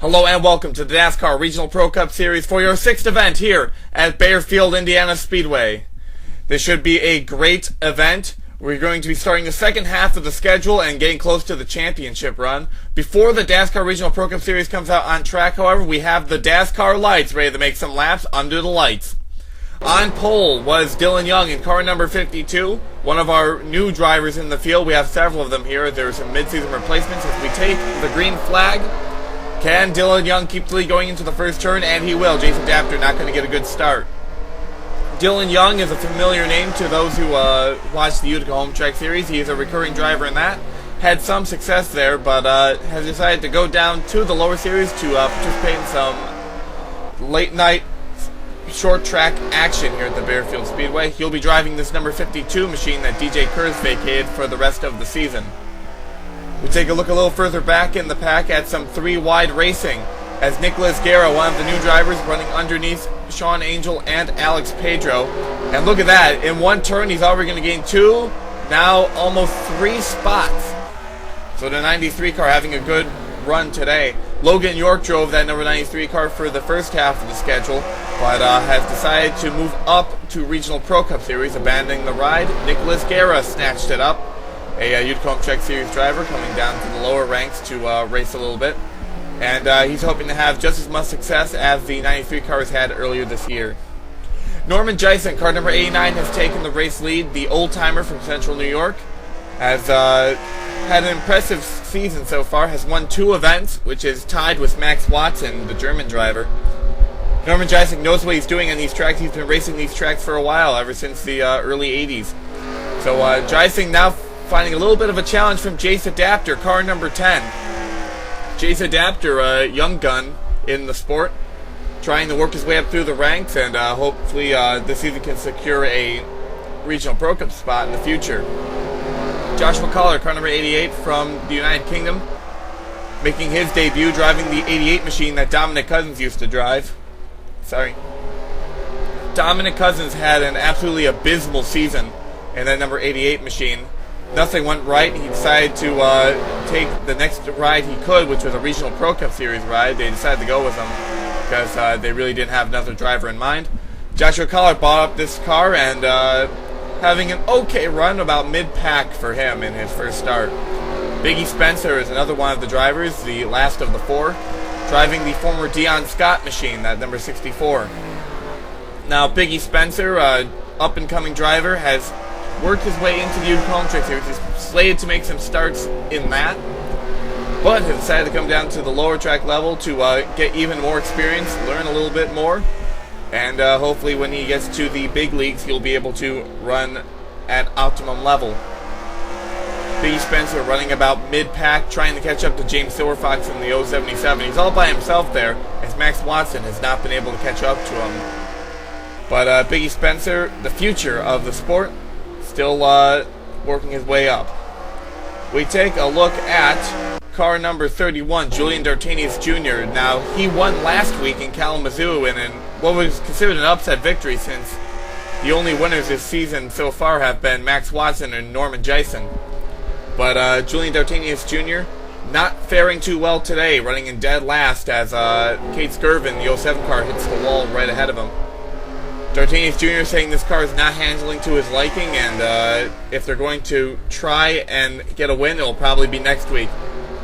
Hello and welcome to the Dascar Regional Pro Cup Series for your 6th event here at Baer, Indiana Speedway. This should be a great event. We're going to be starting the second half of the schedule and getting close to the championship run. Before the Dascar Regional Pro Cup Series comes out on track, however, we have the Dascar lights ready to make some laps under the lights. On pole was Dylan Young in car number 52, one of our new drivers in the field. We have several of them here. There's some mid-season replacements. As we take the green flag, can Dylan Young keep the lead going into the first turn? And he will. Jason Dapter not going to get a good start. Dylan Young is a familiar name to those who watch the Utica Home Track Series. He is a recurring driver in that. Had some success there, but has decided to go down to the lower series to participate in some late-night short track action here at the Baer Speedway. He'll be driving this number 52 machine that DJ Kerr's vacated for the rest of the season. We take a look a little further back in the pack at some 3-wide racing as Nicholas Guerra, one of the new drivers, running underneath Sean Angel and Alex Pedro. And look at that, in one turn he's already going to gain 2, now almost 3 spots. So the 93 car having a good run today. Logan York drove that number 93 car for the first half of the schedule, but has decided to move up to Regional Pro Cup Series, abandoning the ride. Nicholas Guerra snatched it up, a Utica Home Track Series driver coming down to the lower ranks to race a little bit. And he's hoping to have just as much success as the 93 cars had earlier this year. Norman Jison, car number 89, has taken the race lead. The old-timer from Central New York has had an impressive season so far, has won 2 events, which is tied with Max Watson, the German driver. Norman Jison knows what he's doing on these tracks. He's been racing these tracks for a while, ever since the early 80s. So Jison now finding a little bit of a challenge from Jace Adapter, car number 10. Jace Adapter, a young gun in the sport, trying to work his way up through the ranks, and hopefully this season can secure a Regional Pro Cup spot in the future. Joshua Collar, car number 88 from the United Kingdom, making his debut driving the 88 machine that Dominic Cousins used to drive. Dominic Cousins had an absolutely abysmal season in that number 88 machine. Nothing went right. He decided to take the next ride he could, which was a Regional Pro Cup Series ride. They decided to go with him because they really didn't have another driver in mind. Joshua Collar bought up this car and having an okay run, about mid-pack for him in his first start. Biggie Spencer is another one of the drivers, the last of the 4, driving the former Dion Scott machine, that number 64. Now, Biggie Spencer, up-and-coming driver, has worked his way into the Utica Home Track Series. He's slated to make some starts in that, but has decided to come down to the lower track level to get even more experience, learn a little bit more, and hopefully when he gets to the big leagues, he'll be able to run at optimum level. Biggie Spencer running about mid-pack, trying to catch up to James Silverfox in the 077. He's all by himself there, as Max Watson has not been able to catch up to him. But Biggie Spencer, the future of the sport, still working his way up. We take a look at car number 31, Julian Dartanius Jr. Now, he won last week in Kalamazoo in what was considered an upset victory, since the only winners this season so far have been Max Watson and Norman Jison. But Julian Dartanius Jr. not faring too well today, running in dead last as Kate Skirvin, the 07 car, hits the wall right ahead of him. Dartanius Jr. saying this car is not handling to his liking, and if they're going to try and get a win, it will probably be next week,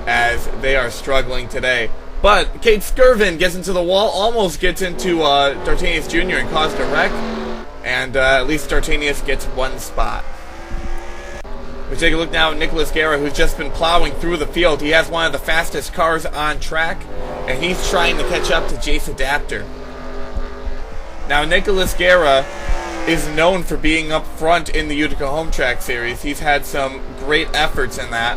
as they are struggling today. But Kate Skirvin gets into the wall, almost gets into Dartanius Jr. and caused a wreck, and at least Dartanius gets 1 spot. We take a look now at Nicholas Guerra, who's just been plowing through the field. He has one of the fastest cars on track, and he's trying to catch up to Jace Adapter. Now, Nicholas Guerra is known for being up front in the Utica Home Track Series. He's had some great efforts in that,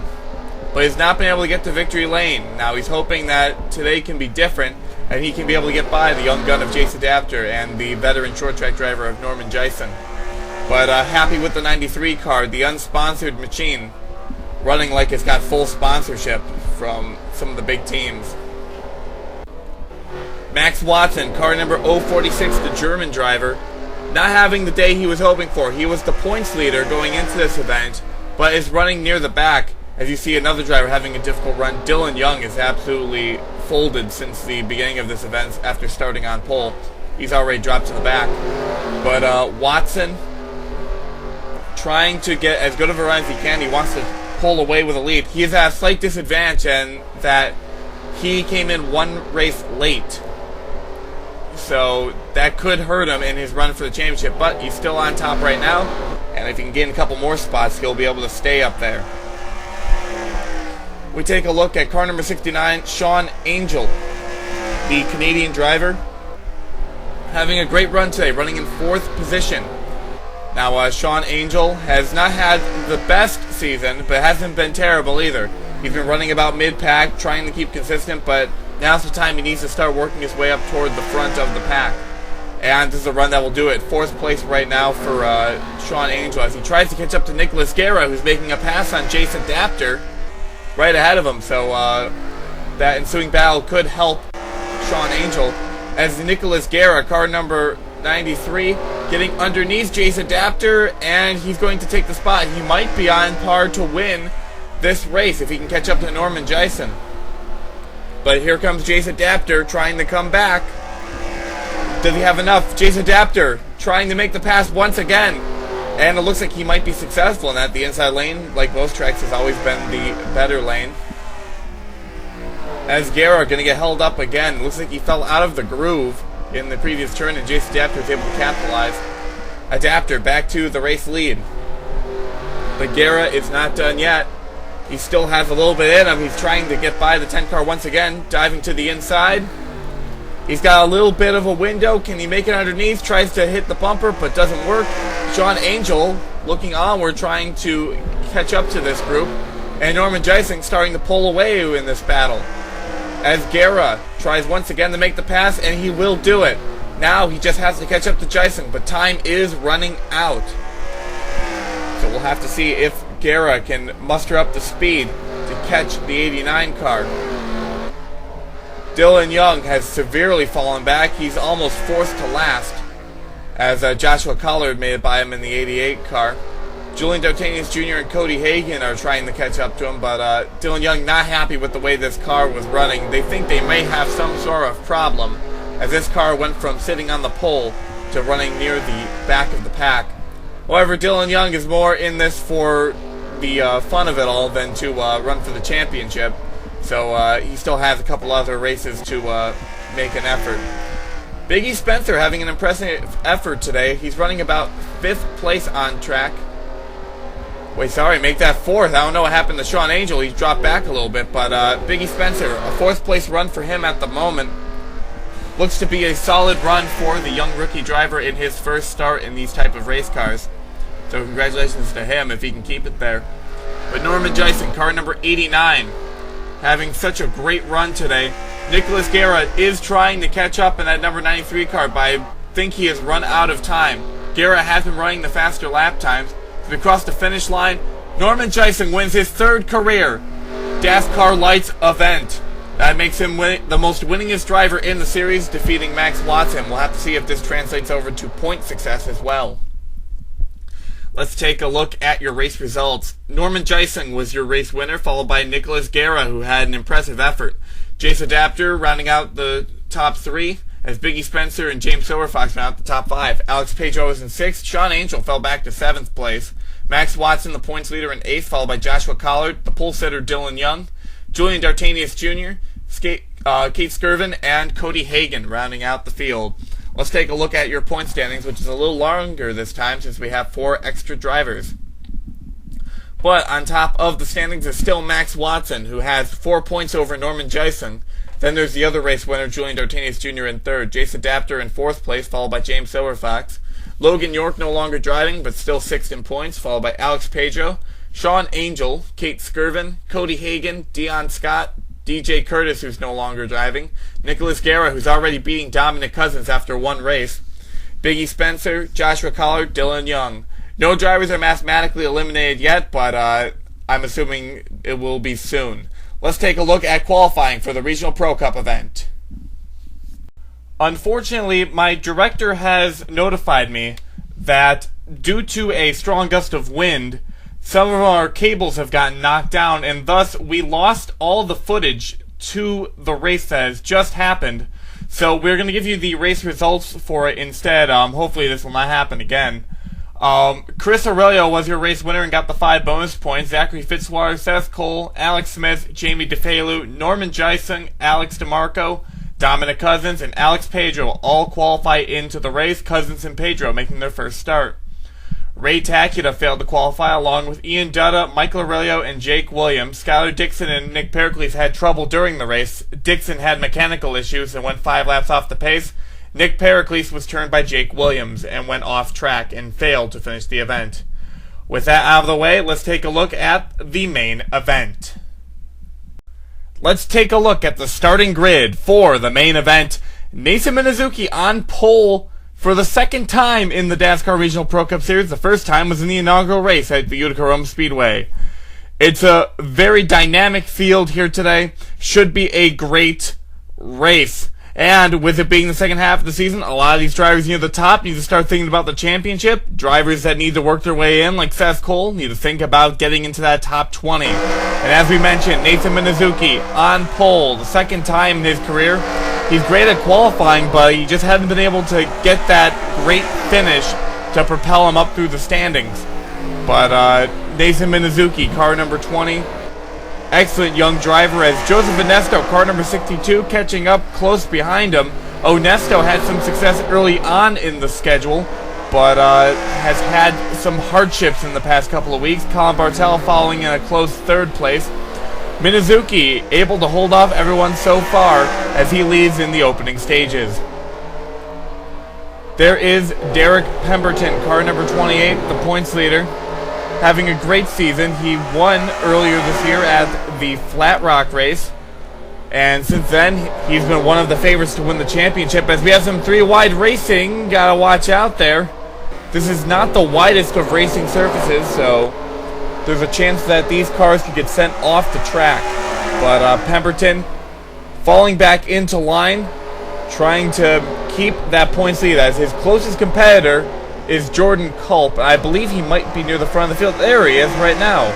but he's not been able to get to victory lane. Now, he's hoping that today can be different, and he can be able to get by the young gun of Jace Adapter and the veteran short track driver of Norman Jison. But happy with the 93 car, the unsponsored machine, running like it's got full sponsorship from some of the big teams. Max Watson, car number 046, the German driver, not having the day he was hoping for. He was the points leader going into this event, but is running near the back. As you see another driver having a difficult run. Dylan Young is absolutely unfolded since the beginning of this event after starting on pole. He's already dropped to the back. But Watson trying to get as good of a run as he can. He wants to pull away with a lead. He is at a slight disadvantage in that he came in one race late. So that could hurt him in his run for the championship, but he's still on top right now. And if he can gain a couple more spots, he'll be able to stay up there. We take a look at car number 69, Sean Angel, the Canadian driver, having a great run today, running in 4th position. Now, Sean Angel has not had the best season, but hasn't been terrible either. He's been running about mid-pack, trying to keep consistent, but now's the time he needs to start working his way up toward the front of the pack. And this is a run that will do it. 4th place right now for Sean Angel as he tries to catch up to Nicholas Guerra, who's making a pass on Jace Adapter right ahead of him. So that ensuing battle could help Sean Angel as Nicholas Guerra, car number 93, getting underneath Jace Adapter, and he's going to take the spot. He might be on par to win this race if he can catch up to Norman Jison. But here comes Jace Adapter trying to come back. Does he have enough? Jace Adapter trying to make the pass once again. And it looks like he might be successful in that. The inside lane, like most tracks, has always been the better lane. As Guerra going to get held up again. Looks like he fell out of the groove in the previous turn, and Jace Adapter was able to capitalize. Adapter back to the race lead. But Guerra is not done yet. He still has a little bit in him. He's trying to get by the 10 car once again, diving to the inside. He's got a little bit of a window. Can he make it underneath? Tries to hit the bumper, but doesn't work. Sean Angel looking onward, trying to catch up to this group. And Norman Jison starting to pull away in this battle. As Guerra tries once again to make the pass, and he will do it. Now he just has to catch up to Jison, but time is running out. So we'll have to see if Guerra can muster up the speed to catch the 89 car. Dylan Young has severely fallen back. He's almost forced to last as Joshua Collard made it by him in the 88 car. Julian Dartanius Jr. and Cody Hagan are trying to catch up to him, but Dylan Young not happy with the way this car was running. They think they may have some sort of problem as this car went from sitting on the pole to running near the back of the pack. However, Dylan Young is more in this for the fun of it all than to run for the championship. So he still has a couple other races to make an effort. Biggie Spencer having an impressive effort today. He's running about 5th place on track. Wait, sorry, make that 4th. I don't know what happened to Sean Angel. He's dropped back a little bit, but Biggie Spencer, a 4th place run for him at the moment. Looks to be a solid run for the young rookie driver in his first start in these type of race cars. So congratulations to him if he can keep it there. But Norman Jison, car number 89, having such a great run today. Nicholas Guerra is trying to catch up in that number 93 car, but I think he has run out of time. Guerra has been running the faster lap times. So across the finish line, Norman Jison wins his 3rd career Dascar Lights event. That makes him the most winningest driver in the series, defeating Max Watson. We'll have to see if this translates over to point success as well. Let's take a look at your race results. Norman Jison was your race winner, followed by Nicholas Guerra, who had an impressive effort. Jace Adapter rounding out the top 3, as Biggie Spencer and James Silverfox round out the top 5. Alex Pedro was in 6th. Sean Angel fell back to 7th place. Max Watson, the points leader, in 8th, followed by Joshua Collard, the pole sitter Dylan Young, Julian Dartanius Jr., Kate Skirvin, and Cody Hagan rounding out the field. Let's take a look at your point standings, which is a little longer this time since we have 4 extra drivers. But on top of the standings is still Max Watson, who has 4 points over Norman Jison. Then there's the other race winner, Julian Dartanius Jr. in 3rd. Jace Adapter in 4th place, followed by James Silverfox. Logan York no longer driving, but still 6th in points, followed by Alex Pedro. Sean Angel, Kate Skirvin, Cody Hagan, Dion Scott, DJ Curtis, who's no longer driving, Nicholas Guerra, who's already beating Dominic Cousins after 1 race, Biggie Spencer, Joshua Collard, Dylan Young. No drivers are mathematically eliminated yet, but I'm assuming it will be soon. Let's take a look at qualifying for the Regional Pro Cup event. Unfortunately, my director has notified me that due to a strong gust of wind, some of our cables have gotten knocked down, and thus we lost all the footage to the race that has just happened. So we're going to give you the race results for it instead. Hopefully this will not happen again. Chris Aurelio was your race winner and got the 5 bonus points. Zachary Fitzwater, Seth Cole, Alex Smith, Jamie DeFalu, Norman Jysung, Alex DeMarco, Dominic Cousins, and Alex Pedro all qualify into the race. Cousins and Pedro making their first start. Ray Takita failed to qualify along with Ian Dutta, Michael Aurelio, and Jake Williams. Skylar Dixon and Nick Pericles had trouble during the race. Dixon had mechanical issues and went 5 laps off the pace. Nick Pericles was turned by Jake Williams and went off track and failed to finish the event. With that out of the way, let's take a look at the main event. Let's take a look at the starting grid for the main event. Nathan Minazuki on pole for the second time in the Dascar Regional Pro Cup Series. The first time was in the inaugural race at the Utica Rome Speedway. It's a very dynamic field here today. Should be a great race. And with it being the second half of the season, a lot of these drivers near the top need to start thinking about the championship. Drivers that need to work their way in, like Seth Cole, need to think about getting into that top 20. And as we mentioned, Nathan Minazuki on pole, the second time in his career. He's great at qualifying, but he just hasn't been able to get that great finish to propel him up through the standings. But Nathan Minazuki, car number 20. Excellent young driver as Joseph Onesto, car number 62, catching up close behind him. Onesto had some success early on in the schedule, but has had some hardships in the past couple of weeks. Colin Bartel following in a close 3rd place. Minazuki able to hold off everyone so far as he leads in the opening stages. There is Derek Pemberton, car number 28, the points leader. Having a great season. He won earlier this year at the Flat Rock race, and since then he's been one of the favorites to win the championship. As we have some 3-wide racing, gotta watch out there. This is not the widest of racing surfaces, so there's a chance that these cars could get sent off the track. But Pemberton falling back into line, trying to keep that points lead as his closest competitor is Jordan Culp. I believe he might be near the front of the field. There he is right now.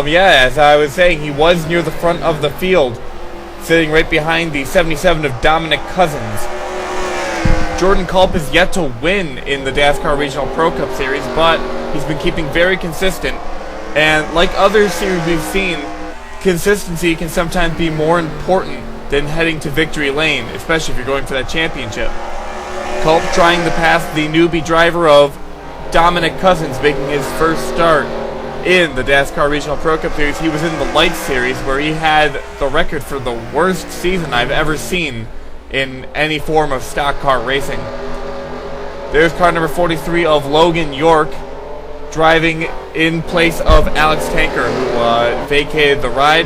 Yeah, as I was saying, he was near the front of the field, sitting right behind the 77 of Dominic Cousins. Jordan Culp is yet to win in the Dascar Regional Pro Cup Series, but he's been keeping very consistent. And like other series we've seen, consistency can sometimes be more important than heading to victory lane, especially if you're going for that championship. Culp trying to pass the newbie driver of Dominic Cousins, making his first start in the Dascar Regional Pro Cup Series. He was in the Light Series, where he had the record for the worst season I've ever seen in any form of stock car racing. There's car number 43 of Logan York, driving in place of Alex Tanker, who vacated the ride.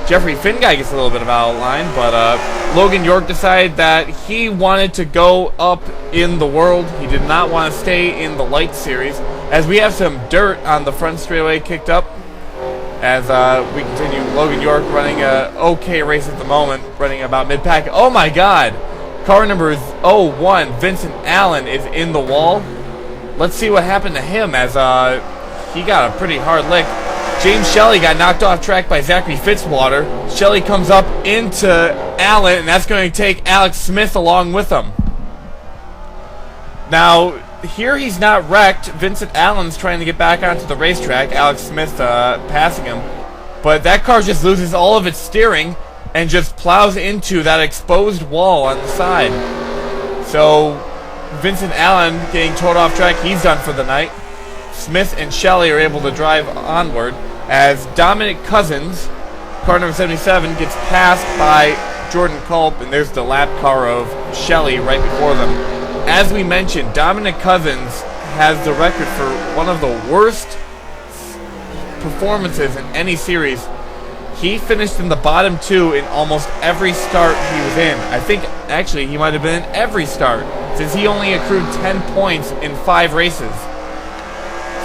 Jeffrey Finguy gets a little bit of out of line, but Logan York decided that he wanted to go up in the world. He did not want to stay in the Light Series. As we have some dirt on the front straightaway kicked up, as we continue, Logan York running a okay race at the moment, running about mid-pack. Oh my god! Car number 01, Vincent Allen, is in the wall. Let's see what happened to him, as he got a pretty hard lick. James Shelley got knocked off track by Zachary Fitzwater. Shelley comes up into Allen, and that's going to take Alex Smith along with him. Now, here he's not wrecked. Vincent Allen's trying to get back onto the racetrack. Alex Smith passing him. But that car just loses all of its steering and just plows into that exposed wall on the side. So, Vincent Allen getting towed off track. He's done for the night. Smith and Shelley are able to drive onward as Dominic Cousins, car number 77, gets passed by Jordan Culp, and there's the lap car of Shelley right before them. As we mentioned, Dominic Cousins has the record for one of the worst performances in any series. He finished in the bottom 2 in almost every start he was in. I think, actually, he might have been in every start, since he only accrued 10 points in 5 races.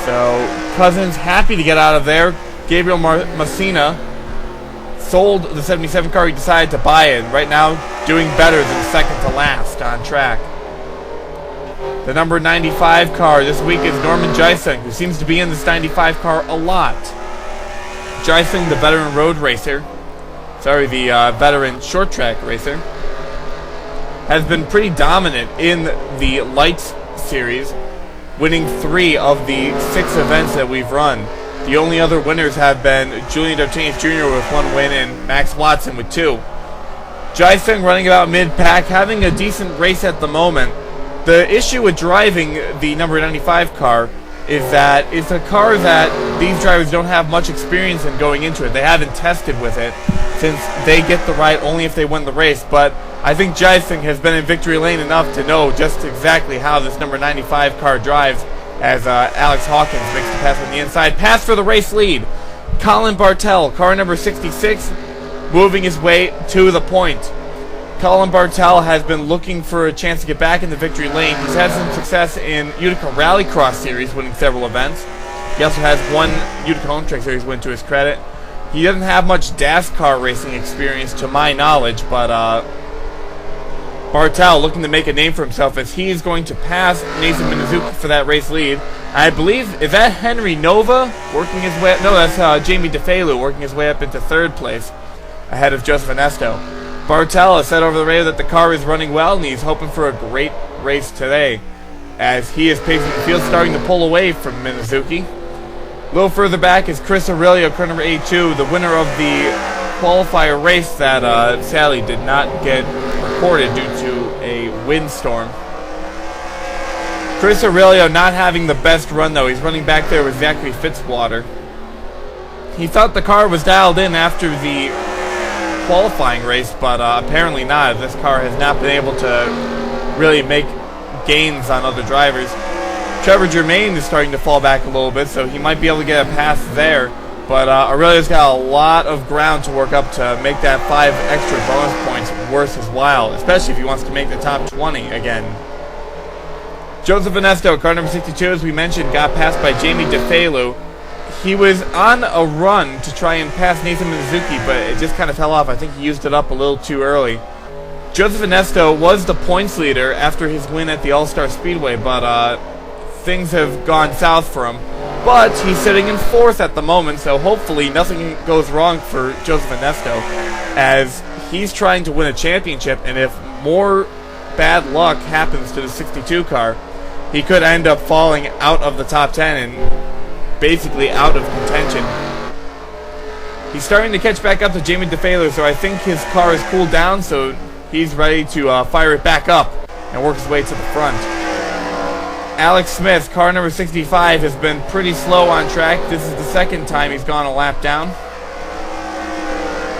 So, Cousins happy to get out of there. Gabriel Messina sold the 77 car. He decided to buy it. Right now, doing better than second to last on track. The number 95 car this week is Norman Jysung, who seems to be in this 95 car a lot. Jysung, the veteran road racer, the veteran short track racer, has been pretty dominant in the Lights series, winning 3 of the 6 events that we've run. The only other winners have been Julian Dartinez Jr. with 1 win and Max Watson with 2. Jisung running about mid-pack, having a decent race at the moment. The issue with driving the number 95 car is that it's a car that these drivers don't have much experience in going into it. They haven't tested with it since they get the ride only if they win the race. But I think Jisung has been in victory lane enough to know just exactly how this number 95 car drives, as Alex Hawkins makes the pass on the inside. Pass for the race lead. Colin Bartel, car number 66, moving his way to the point. Colin Bartel has been looking for a chance to get back in the victory lane. He's had some success in Utica Rallycross Series, winning several events. He also has 1 Utica Home Track Series win to his credit. He doesn't have much Dascar racing experience to my knowledge, but Bartel looking to make a name for himself as he is going to pass Nathan Minazuki for that race lead. I believe, is that Henry Nova working his way up? No, that's Jamie DeFelu working his way up into 3rd place ahead of Joseph Ernesto. Bartel has said over the radio that the car is running well and he's hoping for a great race today, as he is pacing the field, starting to pull away from Minazuki. A little further back is Chris Aurelio, car number 82, the winner of the qualifier race that sadly did not get recorded due to a windstorm. Chris Aurelio not having the best run though. He's running back there with Zachary Fitzwater. He thought the car was dialed in after the qualifying race, but apparently not. This car has not been able to really make gains on other drivers. Trevor Germain is starting to fall back a little bit, so he might be able to get a pass there, but Aurelio's got a lot of ground to work up to make that 5 extra bonus points worth his while, especially if he wants to make the top 20 again. Joseph Ernesto, car number 62, as we mentioned, got passed by Jamie DeFelu. He was on a run to try and pass Nathan Mizuki, but it just kind of fell off. I think he used it up a little too early. Joseph Ernesto was the points leader after his win at the All-Star Speedway, but things have gone south for him. But he's sitting in 4th at the moment, so hopefully nothing goes wrong for Joseph Ernesto, as he's trying to win a championship, and if more bad luck happens to the 62 car, he could end up falling out of the top 10 and basically out of contention. He's starting to catch back up to Jamie DeFelu, so I think his car has cooled down, so he's ready to fire it back up and work his way to the front. Alex Smith, car number 65, has been pretty slow on track. This is the 2nd time he's gone a lap down,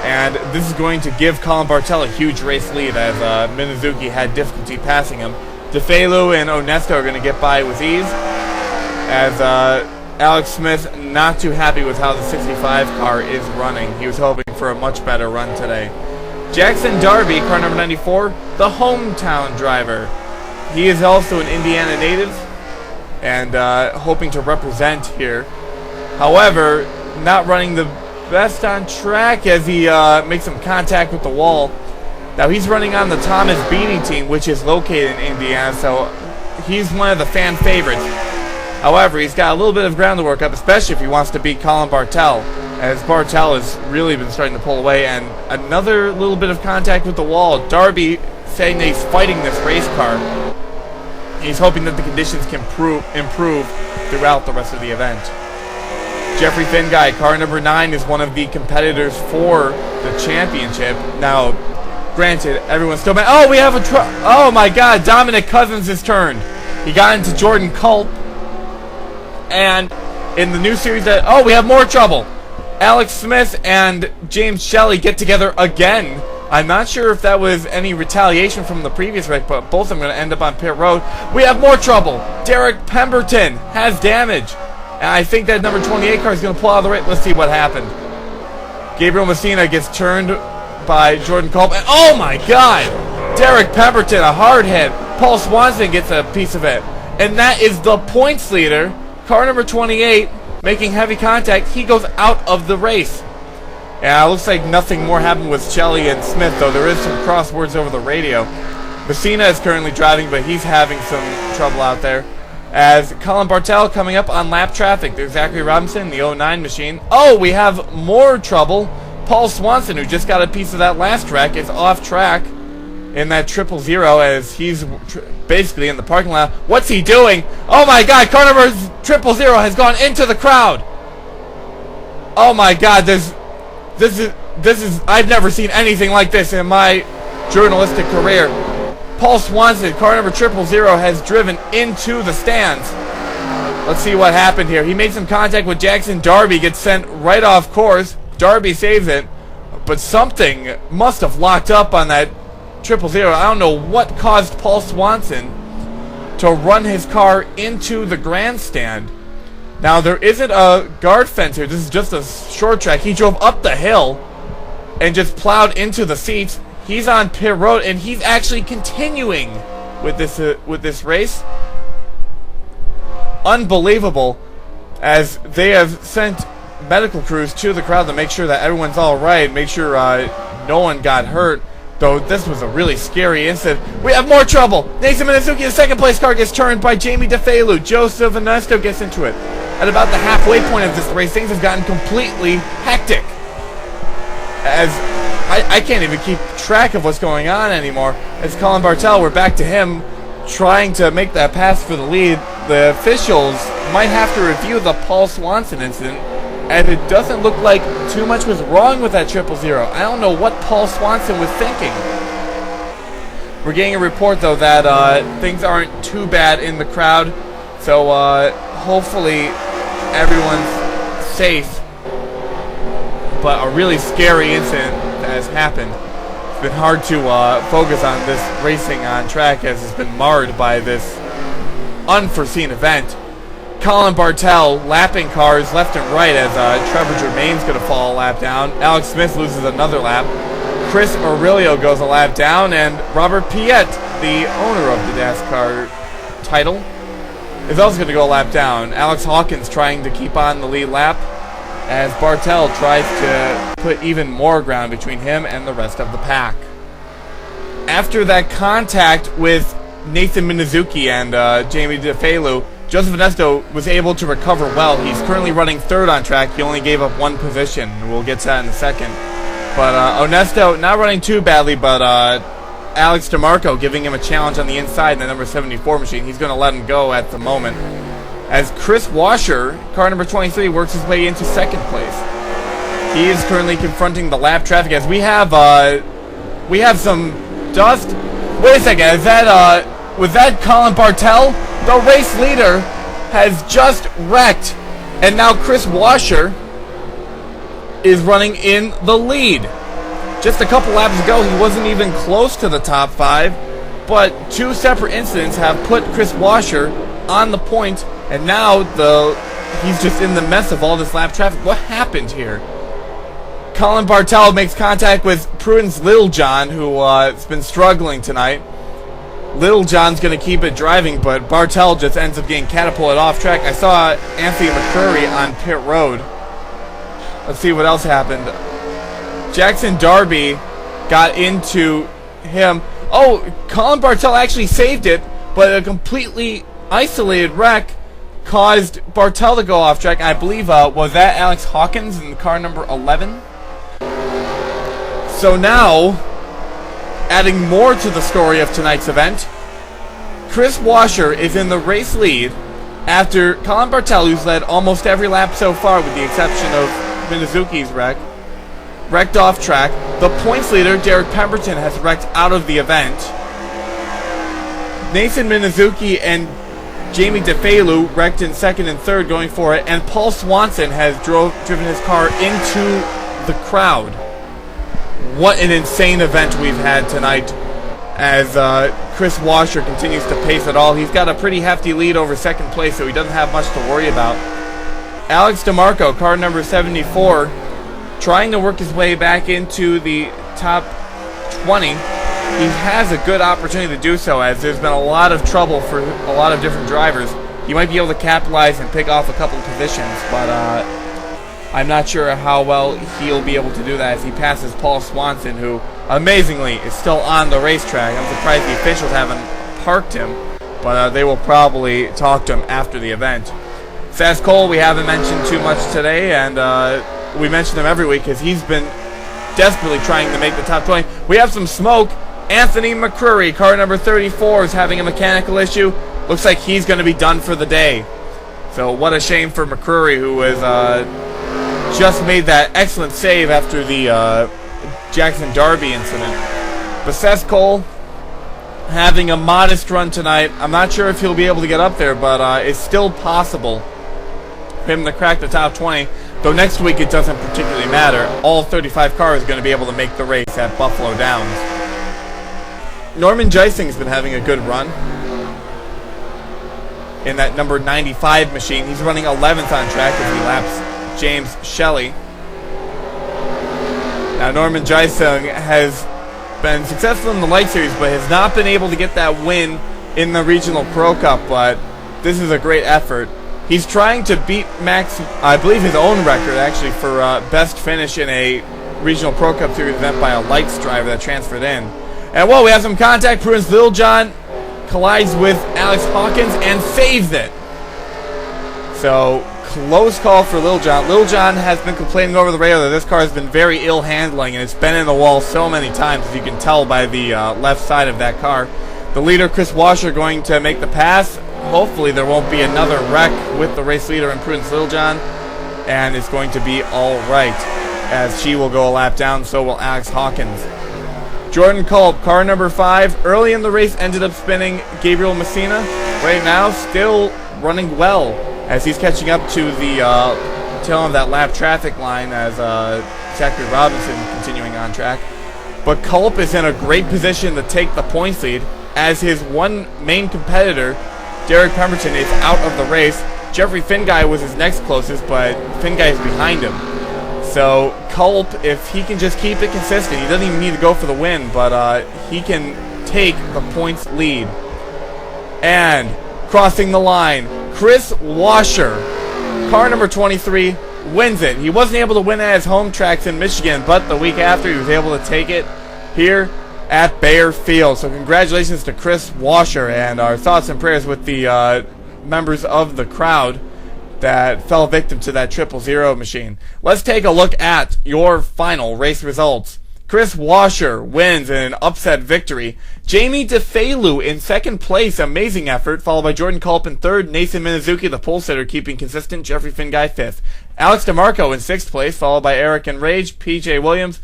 and this is going to give Colin Bartel a huge race lead, as Minazuki had difficulty passing him. DeFelu and Ernesto are going to get by with ease, as Alex Smith not too happy with how the 65 car is running. He was hoping for a much better run today. Jackson Darby, car number 94, the hometown driver. He is also an Indiana native and hoping to represent here. However, not running the best on track as he makes some contact with the wall. Now he's running on the Thomas Beatty team, which is located in Indiana, so he's one of the fan favorites. However, he's got a little bit of ground to work up, especially if he wants to beat Colin Bartel, as Bartel has really been starting to pull away, and another little bit of contact with the wall. Darby saying that he's fighting this race car. He's hoping that the conditions can improve throughout the rest of the event. Jeffrey Finguy, car number 9, is one of the competitors for the championship. Now, granted, everyone's still mad. Oh, we have oh my God, Dominic Cousins has turned. He got into Jordan Culp. And in the new series we have more trouble. Alex Smith and James Shelley get together again. I'm not sure if that was any retaliation from the previous wreck, but both of them are going to end up on pit road. We have more trouble. Derek Pemberton has damage. And I think that number 28 car is going to pull out of the race. Let's see what happened. Gabriel Messina gets turned by Jordan Culp. And oh my God! Derek Pemberton, a hard hit. Paul Swanson gets a piece of it. And that is the points leader. Car number 28, making heavy contact. He goes out of the race. Yeah, it looks like nothing more happened with Shelley and Smith, though there is some crosswords over the radio. Messina is currently driving, but he's having some trouble out there. As Colin Bartel coming up on lap traffic. There's Zachary Robinson, the 09 machine. Oh, we have more trouble. Paul Swanson, who just got a piece of that last wreck, is off track in that 000 as he's basically in the parking lot. What's he doing? Oh my God, car number 000 has gone into the crowd. Oh my God, this is I've never seen anything like this in my journalistic career. Paul Swanson, car number 000, has driven into the stands. Let's see what happened here. He made some contact with Jackson Darby, gets sent right off course. Darby saves it, but something must have locked up on that 000. I don't know what caused Paul Swanson to run his car into the grandstand. Now, there isn't a guard fence here. This is just a short track. He drove up the hill and just plowed into the seats. He's on pit road, and he's actually continuing with this race. Unbelievable, as they have sent medical crews to the crowd to make sure that everyone's all right, make sure no one got hurt. Though this was a really scary incident. We have more trouble. Nathan Minizuki, the second place car, gets turned by Jamie DeFelu. Joseph Ernesto gets into it. At about the halfway point of this race, things have gotten completely hectic, as I can't even keep track of what's going on anymore. As Colin Bartel, we're back to him trying to make that pass for the lead. The officials might have to review the Paul Swanson incident, and it doesn't look like too much was wrong with that 000. I don't know what Paul Swanson was thinking. We're getting a report, though, that things aren't too bad in the crowd, so hopefully everyone's safe. But a really scary incident has happened. It's been hard to focus on this racing on track, as it's been marred by this unforeseen event. Colin Bartel lapping cars left and right, as Trevor Germain's going to fall a lap down. Alex Smith loses another lap. Chris Aurelio goes a lap down, and Robert Piet, the owner of the Dascar title, is also going to go a lap down. Alex Hawkins trying to keep on the lead lap, as Bartel tries to put even more ground between him and the rest of the pack. After that contact with Nathan Minizuki and Jamie DeFelu, Joseph Ernesto was able to recover well. He's currently running third on track. He only gave up one position. We'll get to that in a second. But Ernesto not running too badly, but Alex DeMarco giving him a challenge on the inside in the number 74 machine. He's going to let him go at the moment, as Chris Washer, car number 23, works his way into second place. He is currently confronting the lap traffic, as we have some dust. Wait a second, was that Colin Bartel? The race leader has just wrecked, and now Chris Washer is running in the lead. Just a couple laps ago, he wasn't even close to the top 5, but two separate incidents have put Chris Washer on the point, and now he's just in the mess of all this lap traffic. What happened here? Colin Bartel makes contact with Prudence Littlejohn, who has been struggling tonight. Littlejohn's going to keep it driving, but Bartel just ends up getting catapulted off track. I saw Anthony McCurry on pit road. Let's see what else happened. Jackson Darby got into him. Oh, Colin Bartel actually saved it, but a completely isolated wreck caused Bartel to go off track. I believe, was that Alex Hawkins in car number 11? So now, adding more to the story of tonight's event, Chris Washer is in the race lead after Colin Bartel, who's led almost every lap so far with the exception of Minizuki's wrecked off track. The points leader, Derek Pemberton, has wrecked out of the event. Nathan Minizuki and Jamie DeFelu wrecked in second and third going for it, and Paul Swanson has driven his car into the crowd. What an insane event we've had tonight, as Chris Washer continues to pace it all. He's got a pretty hefty lead over second place, so he doesn't have much to worry about. Alex DeMarco, car number 74, trying to work his way back into the top 20. He has a good opportunity to do so, as there's been a lot of trouble for a lot of different drivers. He might be able to capitalize and pick off a couple of positions, but I'm not sure how well he'll be able to do that as he passes Paul Swanson, who, amazingly, is still on the racetrack. I'm surprised the officials haven't parked him, but they will probably talk to him after the event. Saz Cole, we haven't mentioned too much today, and we mention him every week because he's been desperately trying to make the top 20. We have some smoke. Anthony McCreary, car number 34, is having a mechanical issue. Looks like he's going to be done for the day. So what a shame for McCreary, who has just made that excellent save after the Jackson Darby incident. Bessess Cole having a modest run tonight. I'm not sure if he'll be able to get up there, but it's still possible for him to crack the top 20. Though next week it doesn't particularly matter. All 35 cars are going to be able to make the race at Buffalo Downs. Norman Geising's been having a good run in that number 95 machine. He's running 11th on track as he laps James Shelley. Now Norman Geising has been successful in the Light Series, but has not been able to get that win in the Regional Pro Cup, but this is a great effort. He's trying to beat Max, I believe his own record actually, for best finish in a Regional Pro Cup Series event by a Lights driver that transferred in. And whoa, we have some contact. Prudence Littlejohn collides with Alex Hawkins and saves it. So, close call for Littlejohn. Littlejohn has been complaining over the radio that this car has been very ill handling, and it's been in the wall so many times, as you can tell by the left side of that car. The leader, Chris Washer, going to make the pass. Hopefully there won't be another wreck with the race leader and Prudence Littlejohn, and it's going to be all right, as she will go a lap down, so will Alex Hawkins. Jordan Culp, car number 5, early in the race ended up spinning Gabriel Messina. Right now, still running well, as he's catching up to the tail of that lap traffic line as Zachary Robinson continuing on track. But Culp is in a great position to take the points lead, as his one main competitor, Derek Pemberton, is out of the race. Jeffrey Finguy was his next closest, but Finguy is behind him. So Culp, if he can just keep it consistent, he doesn't even need to go for the win, but he can take the points lead. And crossing the line, Chris Washer, car number 23, wins it. He wasn't able to win at his home tracks in Michigan, but the week after he was able to take it here at Baer Field. So congratulations to Chris Washer, and our thoughts and prayers with the members of the crowd that fell victim to that 000 machine. Let's take a look at your final race results. Chris Washer wins in an upset victory. Jamie DeFalu in second place, amazing effort, followed by Jordan Culp in third. Nathan Minazuki, the pole sitter, keeping consistent. Jeffrey Finguy fifth. Alex DeMarco in sixth place, followed by Eric Enrage, PJ Williams,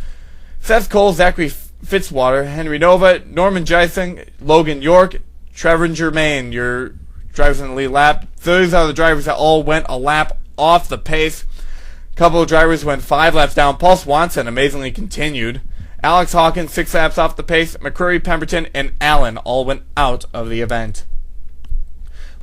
Seth Cole, Zachary Fitzwater, Henry Nova, Norman Geising, Logan York, Trevor Germain, your drivers in the lead lap. Those are the drivers that all went a lap off the pace. A couple of drivers went 5 laps down. Paul Swanson amazingly continued. Alex Hawkins 6 laps off the pace. McCreary, Pemberton, and Allen all went out of the event.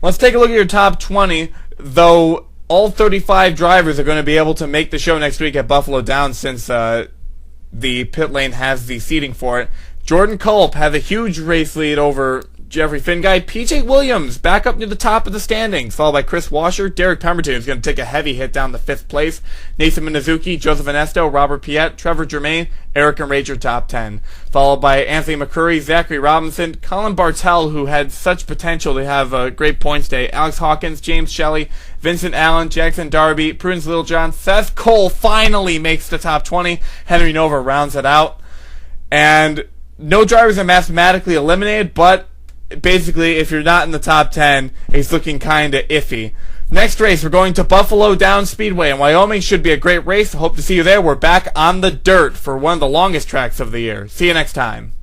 Let's take a look at your top 20, though all 35 drivers are going to be able to make the show next week at Buffalo Downs, since the pit lane has the seating for it. Jordan Culp had a huge race lead over Jeffrey Finguy. PJ Williams back up near the top of the standings, followed by Chris Washer. Derek Pemberton is going to take a heavy hit down to 5th place. Nathan Minazuki, Joseph Anesto, Robert Piet, Trevor Germain, Eric Enrager top 10. Followed by Anthony McCreary, Zachary Robinson, Colin Bartel, who had such potential to have a great points day, Alex Hawkins, James Shelley, Vincent Allen, Jackson Darby, Prudence Littlejohn. Seth Cole finally makes the top 20. Henry Nova rounds it out. And no drivers are mathematically eliminated, but basically, if you're not in the top 10, it's looking kind of iffy. Next race, we're going to Buffalo Downs Speedway in Wyoming. Should be a great race. Hope to see you there. We're back on the dirt for one of the longest tracks of the year. See you next time.